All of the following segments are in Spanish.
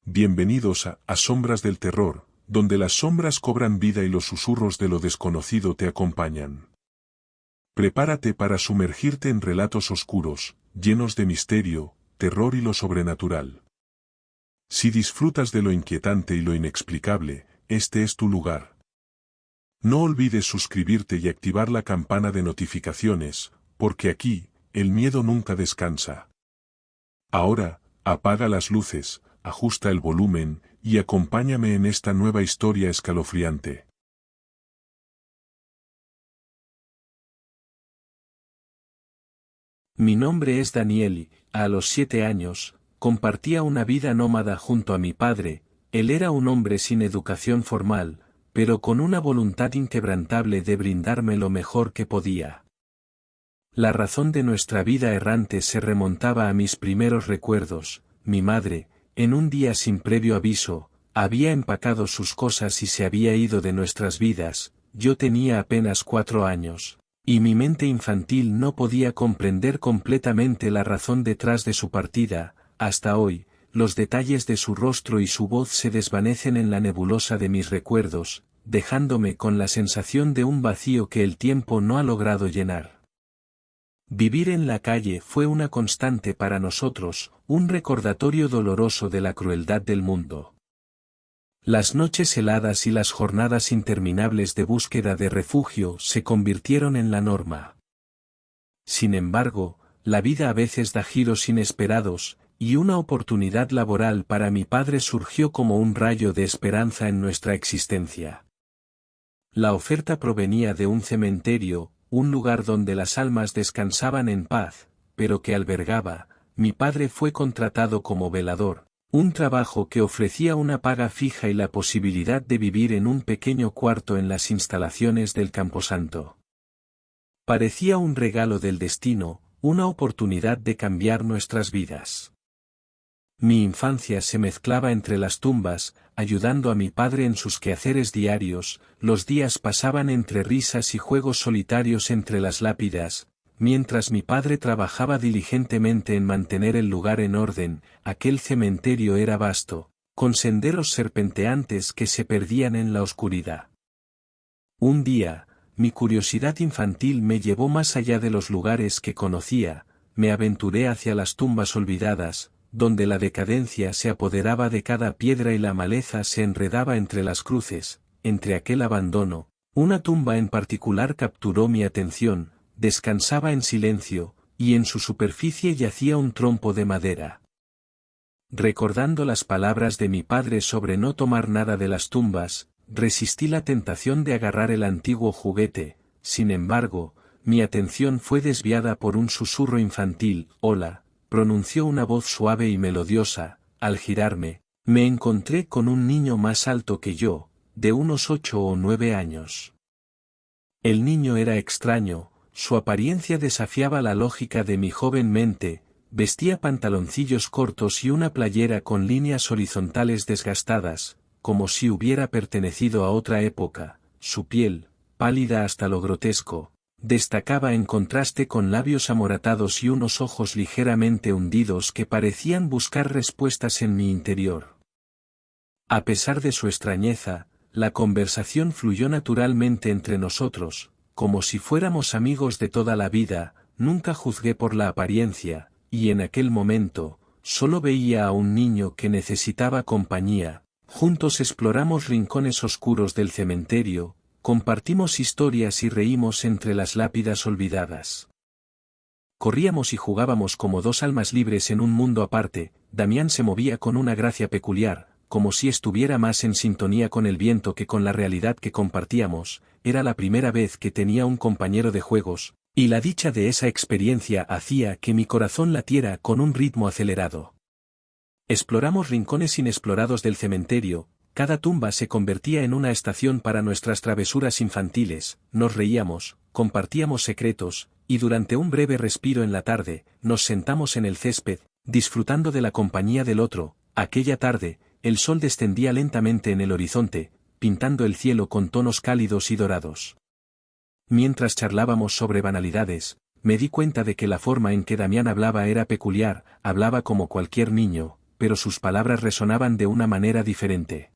Bienvenidos a Sombras del Terror, donde las sombras cobran vida y los susurros de lo desconocido te acompañan. Prepárate para sumergirte en relatos oscuros, llenos de misterio, terror y lo sobrenatural. Si disfrutas de lo inquietante y lo inexplicable, este es tu lugar. No olvides suscribirte y activar la campana de notificaciones, porque aquí, el miedo nunca descansa. Ahora, apaga las luces, ajusta el volumen, y acompáñame en esta nueva historia escalofriante. Mi nombre es Daniel y, a los 7 años, compartía una vida nómada junto a mi padre. Él era un hombre sin educación formal, pero con una voluntad inquebrantable de brindarme lo mejor que podía. La razón de nuestra vida errante se remontaba a mis primeros recuerdos. Mi madre, en un día sin previo aviso, había empacado sus cosas y se había ido de nuestras vidas. Yo tenía apenas 4 años, y mi mente infantil no podía comprender completamente la razón detrás de su partida. Hasta hoy, los detalles de su rostro y su voz se desvanecen en la nebulosa de mis recuerdos, dejándome con la sensación de un vacío que el tiempo no ha logrado llenar. Vivir en la calle fue una constante para nosotros, un recordatorio doloroso de la crueldad del mundo. Las noches heladas y las jornadas interminables de búsqueda de refugio se convirtieron en la norma. Sin embargo, la vida a veces da giros inesperados, y una oportunidad laboral para mi padre surgió como un rayo de esperanza en nuestra existencia. La oferta provenía de un cementerio, un lugar donde las almas descansaban en paz, pero que albergaba. Mi padre fue contratado como velador, un trabajo que ofrecía una paga fija y la posibilidad de vivir en un pequeño cuarto en las instalaciones del camposanto. Parecía un regalo del destino, una oportunidad de cambiar nuestras vidas. Mi infancia se mezclaba entre las tumbas, ayudando a mi padre en sus quehaceres diarios. Los días pasaban entre risas y juegos solitarios entre las lápidas, mientras mi padre trabajaba diligentemente en mantener el lugar en orden. Aquel cementerio era vasto, con senderos serpenteantes que se perdían en la oscuridad. Un día, mi curiosidad infantil me llevó más allá de los lugares que conocía. Me aventuré hacia las tumbas olvidadas, donde la decadencia se apoderaba de cada piedra y la maleza se enredaba entre las cruces. Entre aquel abandono, una tumba en particular capturó mi atención. Descansaba en silencio, y en su superficie yacía un trompo de madera. Recordando las palabras de mi padre sobre no tomar nada de las tumbas, resistí la tentación de agarrar el antiguo juguete. Sin embargo, mi atención fue desviada por un susurro infantil. «Hola», pronunció una voz suave y melodiosa. Al girarme, me encontré con un niño más alto que yo, de unos 8 o 9 años. El niño era extraño, su apariencia desafiaba la lógica de mi joven mente. Vestía pantaloncillos cortos y una playera con líneas horizontales desgastadas, como si hubiera pertenecido a otra época. Su piel, pálida hasta lo grotesco, destacaba en contraste con labios amoratados y unos ojos ligeramente hundidos que parecían buscar respuestas en mi interior. A pesar de su extrañeza, la conversación fluyó naturalmente entre nosotros, como si fuéramos amigos de toda la vida. Nunca juzgué por la apariencia, y en aquel momento, solo veía a un niño que necesitaba compañía. Juntos exploramos rincones oscuros del cementerio, compartimos historias y reímos entre las lápidas olvidadas. Corríamos y jugábamos como dos almas libres en un mundo aparte. Damián se movía con una gracia peculiar, como si estuviera más en sintonía con el viento que con la realidad que compartíamos. Era la primera vez que tenía un compañero de juegos, y la dicha de esa experiencia hacía que mi corazón latiera con un ritmo acelerado. Exploramos rincones inexplorados del cementerio. Cada tumba se convertía en una estación para nuestras travesuras infantiles. Nos reíamos, compartíamos secretos, y durante un breve respiro en la tarde, nos sentamos en el césped, disfrutando de la compañía del otro. Aquella tarde, el sol descendía lentamente en el horizonte, pintando el cielo con tonos cálidos y dorados. Mientras charlábamos sobre banalidades, me di cuenta de que la forma en que Damián hablaba era peculiar. Hablaba como cualquier niño, pero sus palabras resonaban de una manera diferente.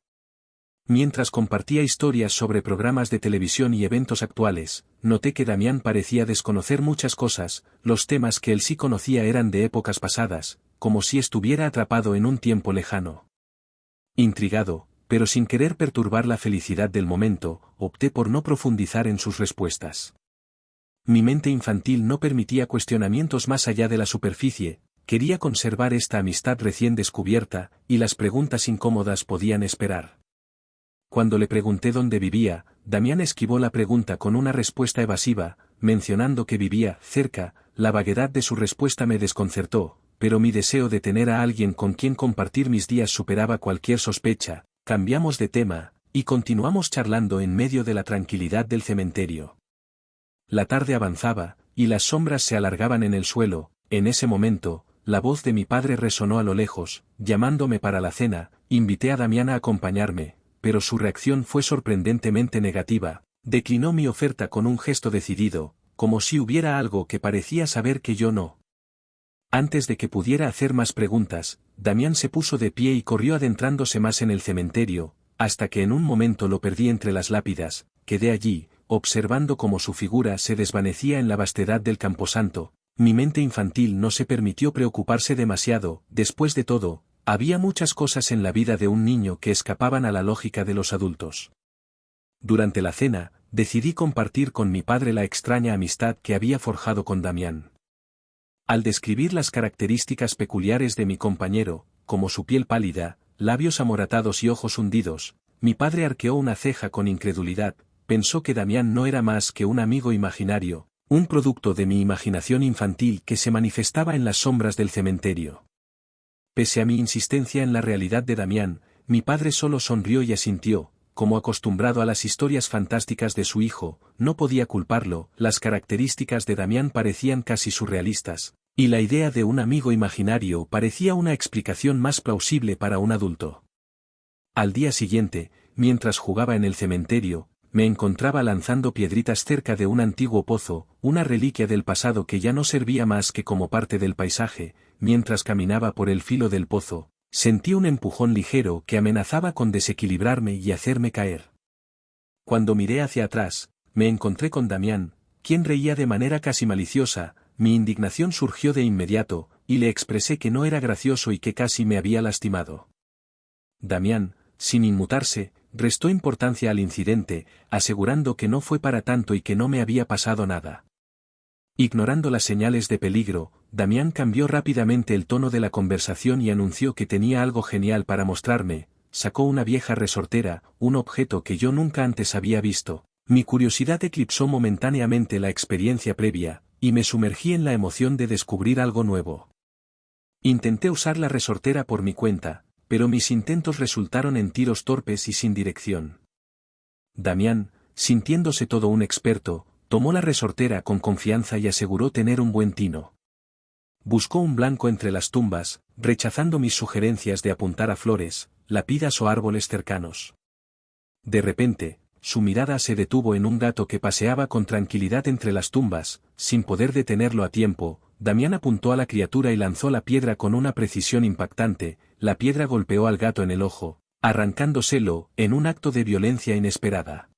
Mientras compartía historias sobre programas de televisión y eventos actuales, noté que Damián parecía desconocer muchas cosas, los temas que él sí conocía eran de épocas pasadas, como si estuviera atrapado en un tiempo lejano. Intrigado, pero sin querer perturbar la felicidad del momento, opté por no profundizar en sus respuestas. Mi mente infantil no permitía cuestionamientos más allá de la superficie, quería conservar esta amistad recién descubierta, y las preguntas incómodas podían esperar. Cuando le pregunté dónde vivía, Damián esquivó la pregunta con una respuesta evasiva, mencionando que vivía cerca. La vaguedad de su respuesta me desconcertó, pero mi deseo de tener a alguien con quien compartir mis días superaba cualquier sospecha. Cambiamos de tema, y continuamos charlando en medio de la tranquilidad del cementerio. La tarde avanzaba, y las sombras se alargaban en el suelo. En ese momento, la voz de mi padre resonó a lo lejos, llamándome para la cena. Invité a Damián a acompañarme, pero su reacción fue sorprendentemente negativa. Declinó mi oferta con un gesto decidido, como si hubiera algo que parecía saber que yo no. Antes de que pudiera hacer más preguntas, Damián se puso de pie y corrió adentrándose más en el cementerio, hasta que en un momento lo perdí entre las lápidas. Quedé allí, observando cómo su figura se desvanecía en la vastedad del camposanto. Mi mente infantil no se permitió preocuparse demasiado. Después de todo, había muchas cosas en la vida de un niño que escapaban a la lógica de los adultos. Durante la cena, decidí compartir con mi padre la extraña amistad que había forjado con Damián. Al describir las características peculiares de mi compañero, como su piel pálida, labios amoratados y ojos hundidos, mi padre arqueó una ceja con incredulidad. Pensó que Damián no era más que un amigo imaginario, un producto de mi imaginación infantil que se manifestaba en las sombras del cementerio. Pese a mi insistencia en la realidad de Damián, mi padre solo sonrió y asintió. Como acostumbrado a las historias fantásticas de su hijo, no podía culparlo. Las características de Damián parecían casi surrealistas, y la idea de un amigo imaginario parecía una explicación más plausible para un adulto. Al día siguiente, mientras jugaba en el cementerio, me encontraba lanzando piedritas cerca de un antiguo pozo, una reliquia del pasado que ya no servía más que como parte del paisaje. Mientras caminaba por el filo del pozo, sentí un empujón ligero que amenazaba con desequilibrarme y hacerme caer. Cuando miré hacia atrás, me encontré con Damián, quien reía de manera casi maliciosa. Mi indignación surgió de inmediato, y le expresé que no era gracioso y que casi me había lastimado. Damián, sin inmutarse, restó importancia al incidente, asegurando que no fue para tanto y que no me había pasado nada. Ignorando las señales de peligro, Damián cambió rápidamente el tono de la conversación y anunció que tenía algo genial para mostrarme. Sacó una vieja resortera, un objeto que yo nunca antes había visto. Mi curiosidad eclipsó momentáneamente la experiencia previa, y me sumergí en la emoción de descubrir algo nuevo. Intenté usar la resortera por mi cuenta, pero mis intentos resultaron en tiros torpes y sin dirección. Damián, sintiéndose todo un experto, tomó la resortera con confianza y aseguró tener un buen tino. Buscó un blanco entre las tumbas, rechazando mis sugerencias de apuntar a flores, lápidas o árboles cercanos. De repente, su mirada se detuvo en un gato que paseaba con tranquilidad entre las tumbas. Sin poder detenerlo a tiempo, Damián apuntó a la criatura y lanzó la piedra con una precisión impactante. La piedra golpeó al gato en el ojo, arrancándoselo, en un acto de violencia inesperada.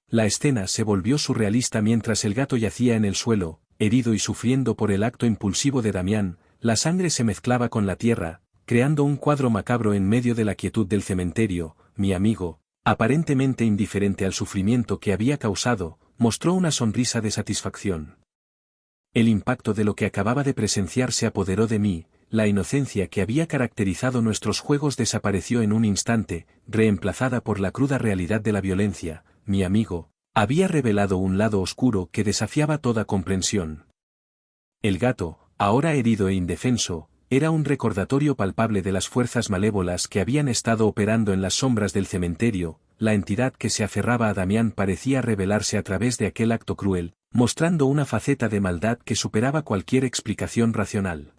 La escena se volvió surrealista mientras el gato yacía en el suelo, herido y sufriendo por el acto impulsivo de Damián. La sangre se mezclaba con la tierra, creando un cuadro macabro en medio de la quietud del cementerio. Mi amigo, aparentemente indiferente al sufrimiento que había causado, mostró una sonrisa de satisfacción. El impacto de lo que acababa de presenciar se apoderó de mí. La inocencia que había caracterizado nuestros juegos desapareció en un instante, reemplazada por la cruda realidad de la violencia. Mi amigo había revelado un lado oscuro que desafiaba toda comprensión. El gato, ahora herido e indefenso, era un recordatorio palpable de las fuerzas malévolas que habían estado operando en las sombras del cementerio. La entidad que se aferraba a Damián parecía revelarse a través de aquel acto cruel, mostrando una faceta de maldad que superaba cualquier explicación racional.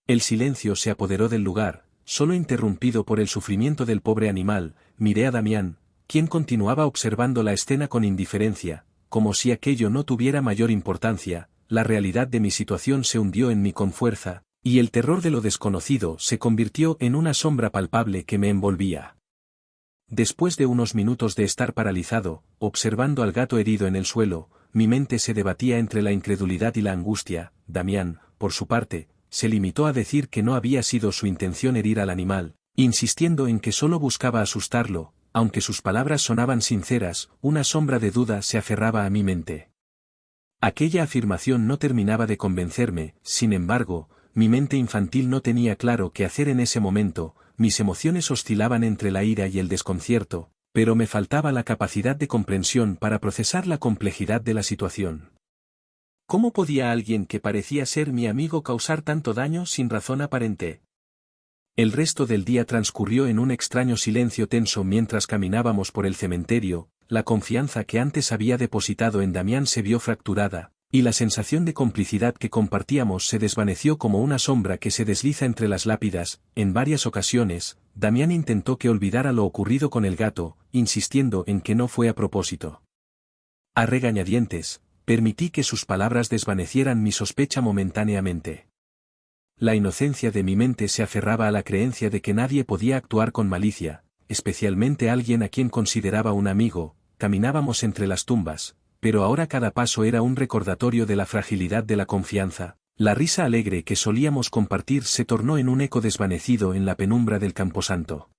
El silencio se apoderó del lugar, solo interrumpido por el sufrimiento del pobre animal. Miré a Damián, quien continuaba observando la escena con indiferencia, como si aquello no tuviera mayor importancia. La realidad de mi situación se hundió en mí con fuerza, y el terror de lo desconocido se convirtió en una sombra palpable que me envolvía. Después de unos minutos de estar paralizado, observando al gato herido en el suelo, mi mente se debatía entre la incredulidad y la angustia. Damián, por su parte, se limitó a decir que no había sido su intención herir al animal, insistiendo en que solo buscaba asustarlo. Aunque sus palabras sonaban sinceras, una sombra de duda se aferraba a mi mente. Aquella afirmación no terminaba de convencerme, sin embargo, mi mente infantil no tenía claro qué hacer en ese momento, mis emociones oscilaban entre la ira y el desconcierto, pero me faltaba la capacidad de comprensión para procesar la complejidad de la situación. ¿Cómo podía alguien que parecía ser mi amigo causar tanto daño sin razón aparente? El resto del día transcurrió en un extraño silencio tenso mientras caminábamos por el cementerio. La confianza que antes había depositado en Damián se vio fracturada, y la sensación de complicidad que compartíamos se desvaneció como una sombra que se desliza entre las lápidas. En varias ocasiones, Damián intentó que olvidara lo ocurrido con el gato, insistiendo en que no fue a propósito. A regañadientes, permití que sus palabras desvanecieran mi sospecha momentáneamente. La inocencia de mi mente se aferraba a la creencia de que nadie podía actuar con malicia, especialmente alguien a quien consideraba un amigo. Caminábamos entre las tumbas, pero ahora cada paso era un recordatorio de la fragilidad de la confianza. La risa alegre que solíamos compartir se tornó en un eco desvanecido en la penumbra del camposanto.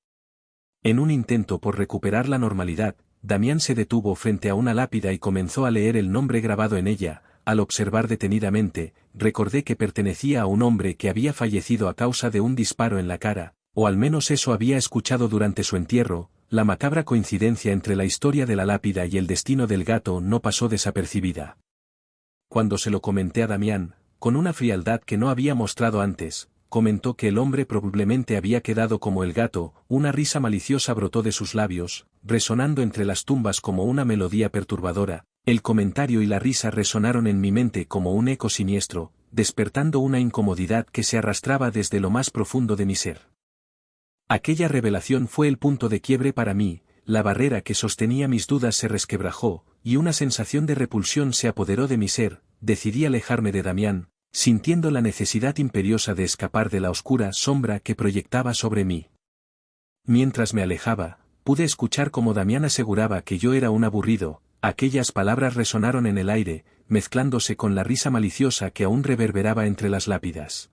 En un intento por recuperar la normalidad, Damián se detuvo frente a una lápida y comenzó a leer el nombre grabado en ella. Al observar detenidamente, recordé que pertenecía a un hombre que había fallecido a causa de un disparo en la cara, o al menos eso había escuchado durante su entierro. La macabra coincidencia entre la historia de la lápida y el destino del gato no pasó desapercibida. Cuando se lo comenté a Damián, con una frialdad que no había mostrado antes, comentó que el hombre probablemente había quedado como el gato. Una risa maliciosa brotó de sus labios, resonando entre las tumbas como una melodía perturbadora. El comentario y la risa resonaron en mi mente como un eco siniestro, despertando una incomodidad que se arrastraba desde lo más profundo de mi ser. Aquella revelación fue el punto de quiebre para mí. La barrera que sostenía mis dudas se resquebrajó, y una sensación de repulsión se apoderó de mi ser. Decidí alejarme de Damián, sintiendo la necesidad imperiosa de escapar de la oscura sombra que proyectaba sobre mí. Mientras me alejaba, pude escuchar cómo Damián aseguraba que yo era un aburrido. Aquellas palabras resonaron en el aire, mezclándose con la risa maliciosa que aún reverberaba entre las lápidas.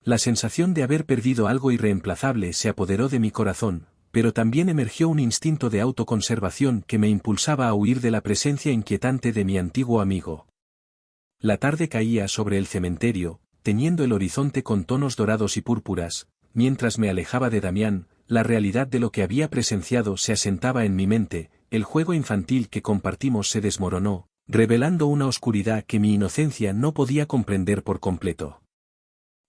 La sensación de haber perdido algo irreemplazable se apoderó de mi corazón, pero también emergió un instinto de autoconservación que me impulsaba a huir de la presencia inquietante de mi antiguo amigo. La tarde caía sobre el cementerio, teñiendo el horizonte con tonos dorados y púrpuras. Mientras me alejaba de Damián, la realidad de lo que había presenciado se asentaba en mi mente. El juego infantil que compartimos se desmoronó, revelando una oscuridad que mi inocencia no podía comprender por completo.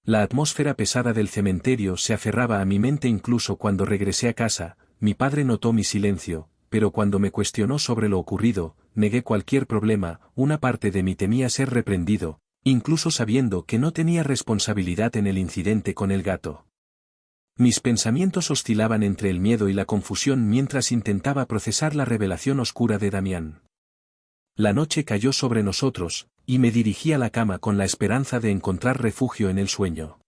La atmósfera pesada del cementerio se aferraba a mi mente incluso cuando regresé a casa. Mi padre notó mi silencio, pero cuando me cuestionó sobre lo ocurrido, negué cualquier problema. Una parte de mí temía ser reprendido, incluso sabiendo que no tenía responsabilidad en el incidente con el gato. Mis pensamientos oscilaban entre el miedo y la confusión mientras intentaba procesar la revelación oscura de Damián. La noche cayó sobre nosotros, y me dirigí a la cama con la esperanza de encontrar refugio en el sueño.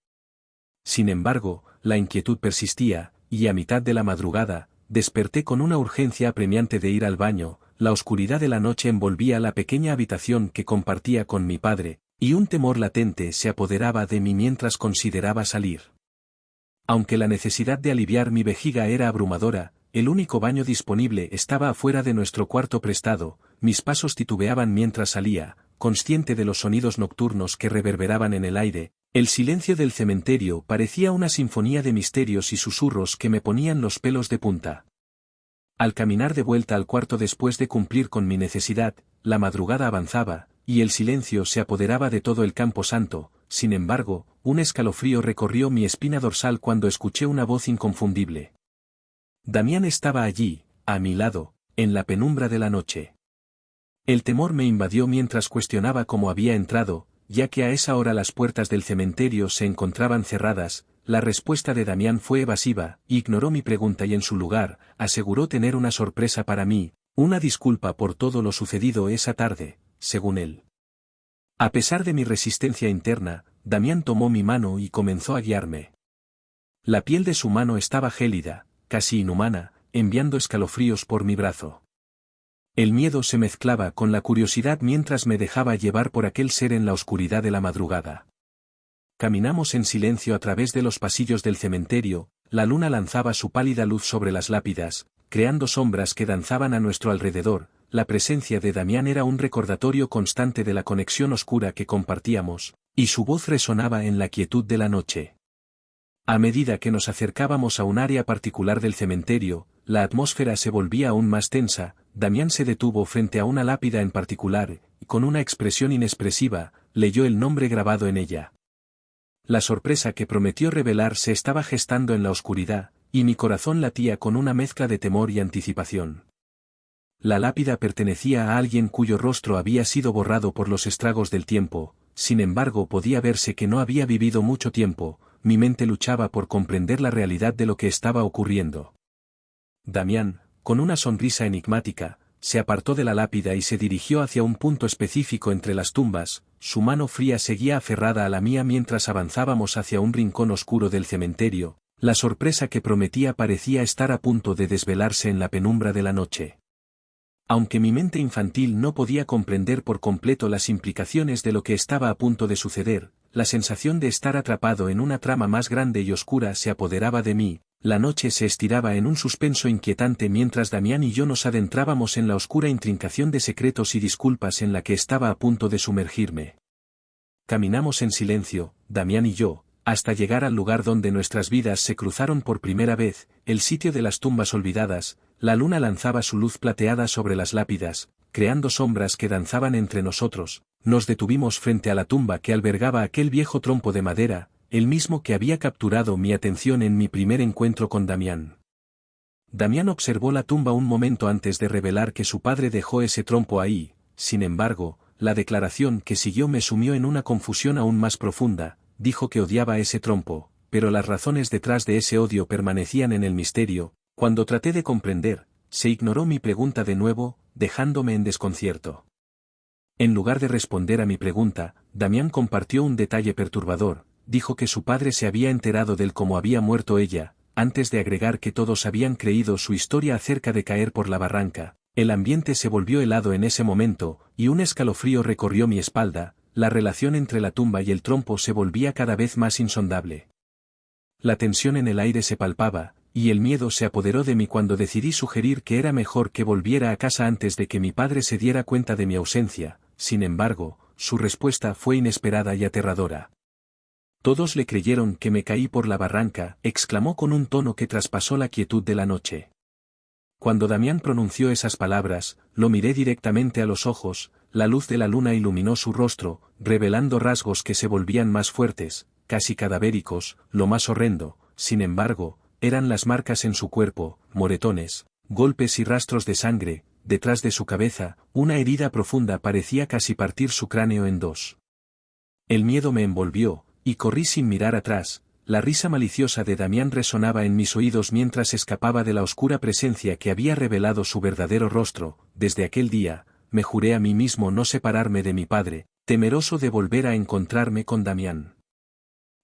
Sin embargo, la inquietud persistía, y a mitad de la madrugada, desperté con una urgencia apremiante de ir al baño. La oscuridad de la noche envolvía la pequeña habitación que compartía con mi padre, y un temor latente se apoderaba de mí mientras consideraba salir. Aunque la necesidad de aliviar mi vejiga era abrumadora, el único baño disponible estaba afuera de nuestro cuarto prestado. Mis pasos titubeaban mientras salía, consciente de los sonidos nocturnos que reverberaban en el aire. El silencio del cementerio parecía una sinfonía de misterios y susurros que me ponían los pelos de punta. Al caminar de vuelta al cuarto después de cumplir con mi necesidad, la madrugada avanzaba, y el silencio se apoderaba de todo el camposanto. Sin embargo, un escalofrío recorrió mi espina dorsal cuando escuché una voz inconfundible. Damián estaba allí, a mi lado, en la penumbra de la noche. El temor me invadió mientras cuestionaba cómo había entrado, ya que a esa hora las puertas del cementerio se encontraban cerradas. La respuesta de Damián fue evasiva, ignoró mi pregunta y en su lugar, aseguró tener una sorpresa para mí, una disculpa por todo lo sucedido esa tarde, según él. A pesar de mi resistencia interna, Damián tomó mi mano y comenzó a guiarme. La piel de su mano estaba gélida, casi inhumana, enviando escalofríos por mi brazo. El miedo se mezclaba con la curiosidad mientras me dejaba llevar por aquel ser en la oscuridad de la madrugada. Caminamos en silencio a través de los pasillos del cementerio, la luna lanzaba su pálida luz sobre las lápidas, creando sombras que danzaban a nuestro alrededor. La presencia de Damián era un recordatorio constante de la conexión oscura que compartíamos, y su voz resonaba en la quietud de la noche. A medida que nos acercábamos a un área particular del cementerio, la atmósfera se volvía aún más tensa. Damián se detuvo frente a una lápida en particular, y con una expresión inexpresiva, leyó el nombre grabado en ella. La sorpresa que prometió revelar se estaba gestando en la oscuridad, y mi corazón latía con una mezcla de temor y anticipación. La lápida pertenecía a alguien cuyo rostro había sido borrado por los estragos del tiempo, sin embargo podía verse que no había vivido mucho tiempo. Mi mente luchaba por comprender la realidad de lo que estaba ocurriendo. Damián, con una sonrisa enigmática, se apartó de la lápida y se dirigió hacia un punto específico entre las tumbas. Su mano fría seguía aferrada a la mía mientras avanzábamos hacia un rincón oscuro del cementerio. La sorpresa que prometía parecía estar a punto de desvelarse en la penumbra de la noche. Aunque mi mente infantil no podía comprender por completo las implicaciones de lo que estaba a punto de suceder, la sensación de estar atrapado en una trama más grande y oscura se apoderaba de mí. La noche se estiraba en un suspenso inquietante mientras Damián y yo nos adentrábamos en la oscura intrincación de secretos y disculpas en la que estaba a punto de sumergirme. Caminamos en silencio, Damián y yo, hasta llegar al lugar donde nuestras vidas se cruzaron por primera vez, el sitio de las tumbas olvidadas. La luna lanzaba su luz plateada sobre las lápidas, creando sombras que danzaban entre nosotros. Nos detuvimos frente a la tumba que albergaba aquel viejo trompo de madera, el mismo que había capturado mi atención en mi primer encuentro con Damián. Damián observó la tumba un momento antes de revelar que su padre dejó ese trompo ahí. Sin embargo, la declaración que siguió me sumió en una confusión aún más profunda. Dijo que odiaba ese trompo, pero las razones detrás de ese odio permanecían en el misterio. Cuando traté de comprender, se ignoró mi pregunta de nuevo, dejándome en desconcierto. En lugar de responder a mi pregunta, Damián compartió un detalle perturbador. Dijo que su padre se había enterado del cómo había muerto ella, antes de agregar que todos habían creído su historia acerca de caer por la barranca. El ambiente se volvió helado en ese momento, y un escalofrío recorrió mi espalda. La relación entre la tumba y el trompo se volvía cada vez más insondable. La tensión en el aire se palpaba, y el miedo se apoderó de mí cuando decidí sugerir que era mejor que volviera a casa antes de que mi padre se diera cuenta de mi ausencia. Sin embargo, su respuesta fue inesperada y aterradora. Todos le creyeron que me caí por la barranca, exclamó con un tono que traspasó la quietud de la noche. Cuando Damián pronunció esas palabras, lo miré directamente a los ojos. La luz de la luna iluminó su rostro, revelando rasgos que se volvían más fuertes, casi cadavéricos. Lo más horrendo, sin embargo, eran las marcas en su cuerpo, moretones, golpes y rastros de sangre. Detrás de su cabeza, una herida profunda parecía casi partir su cráneo en dos. El miedo me envolvió, y corrí sin mirar atrás. La risa maliciosa de Damián resonaba en mis oídos mientras escapaba de la oscura presencia que había revelado su verdadero rostro. Desde aquel día, me juré a mí mismo no separarme de mi padre, temeroso de volver a encontrarme con Damián.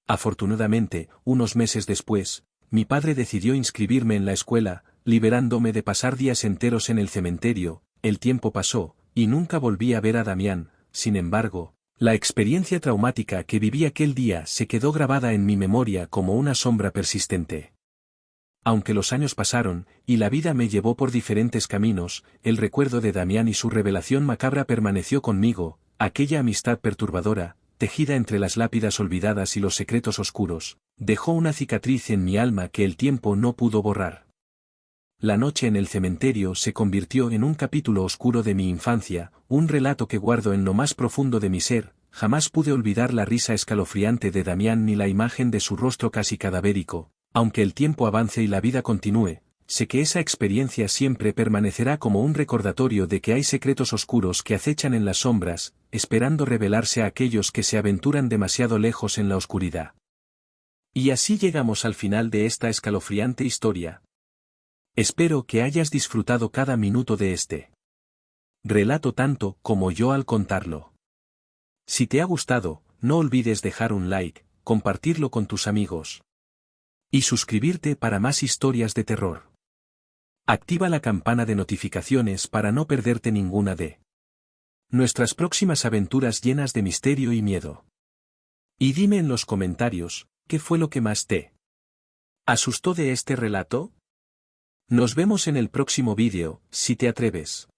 Afortunadamente, unos meses después, mi padre decidió inscribirme en la escuela, liberándome de pasar días enteros en el cementerio. El tiempo pasó, y nunca volví a ver a Damián. Sin embargo, la experiencia traumática que viví aquel día se quedó grabada en mi memoria como una sombra persistente. Aunque los años pasaron, y la vida me llevó por diferentes caminos, el recuerdo de Damián y su revelación macabra permaneció conmigo. Aquella amistad perturbadora, tejida entre las lápidas olvidadas y los secretos oscuros, dejó una cicatriz en mi alma que el tiempo no pudo borrar. La noche en el cementerio se convirtió en un capítulo oscuro de mi infancia, un relato que guardo en lo más profundo de mi ser. Jamás pude olvidar la risa escalofriante de Damián ni la imagen de su rostro casi cadavérico. Aunque el tiempo avance y la vida continúe, sé que esa experiencia siempre permanecerá como un recordatorio de que hay secretos oscuros que acechan en las sombras, esperando revelarse a aquellos que se aventuran demasiado lejos en la oscuridad. Y así llegamos al final de esta escalofriante historia. Espero que hayas disfrutado cada minuto de este relato tanto como yo al contarlo. Si te ha gustado, no olvides dejar un like, compartirlo con tus amigos. Y suscribirte para más historias de terror. Activa la campana de notificaciones para no perderte ninguna de nuestras próximas aventuras llenas de misterio y miedo. Y dime en los comentarios, ¿qué fue lo que más te asustó de este relato? Nos vemos en el próximo vídeo, si te atreves.